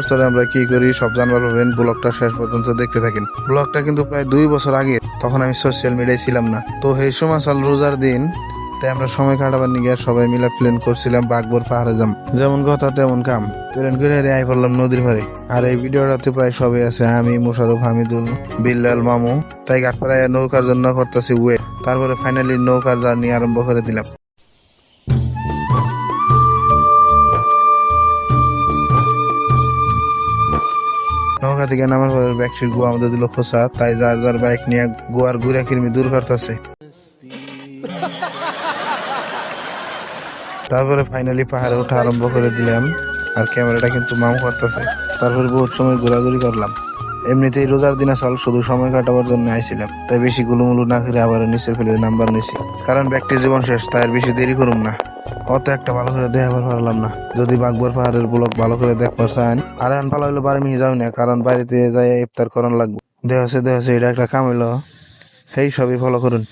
চরে আমরা কি করি সব জানবার পাবেন, ব্লগটা শেষ পর্যন্ত দেখতে থাকেন। ব্লগটা কিন্তু প্রায় 2 বছর আগে, তখন আমি সোশ্যাল মিডিয়ায় ছিলাম না। তো এই সময় চাল রোজার দিন, তাই আমরা সময় কাটাবার নিয়ে সবাই মিলে প্ল্যান করছিলাম বাগবর পাহাড়ে যাম। যেমন কথা তেমন কাম, প্ল্যান করে আই পড়লাম নদীর পাড়ে। আর এই ভিডিওটাতে প্রায় সবাই আছে, আমি, মুশারফ, হামিদুল, বিল্লাল, মামু। তাই ঘাটপাড়ায় নৌকার জন্য করতেছি ওয়েট। তারপরে ফাইনালি নৌকার জার্নি আরম্ভ করে দিলাম। নৌকা থেকে নামার পরে ব্যাকসিট গোয়া আমাদের দিল খোসা, তাই যার যার বাইক নিয়ে গোয়ার ঘুরে কিরমি দূর করতেছে। তারপরে ফাইনালি পাহাড়ে ওঠা আরম্ভ করে দিলাম, আর ক্যামেরাটা কিন্তু মামু করতেছে। তারপরে বহুত সময় ঘোরাঘুরি করলাম। এমনিতেই রোজার দিন আসল শুধু সময় কাটাবার জন্য আইছিলাম, তাই বেশি গুলুমুলু না করে আবার নিচের ফেলে নাম্বার নিছি, কারণ ব্যক্তির জীবন শেষ, তাই আর বেশি দেরি করুম না। অত একটা ভালো করে দেখাবার পারলাম না। যদি বাগবর পাহাড়ের ব্লগ ভালো করে দেখবার চান, আর এখন ভালো হইলো বাড়ি মিহি যাও না, কারণ বাড়িতে যাই ইফতার করান লাগবে। দেহ আছে এটা একটা কাম হইলো, সেই সবই ফলো করুন।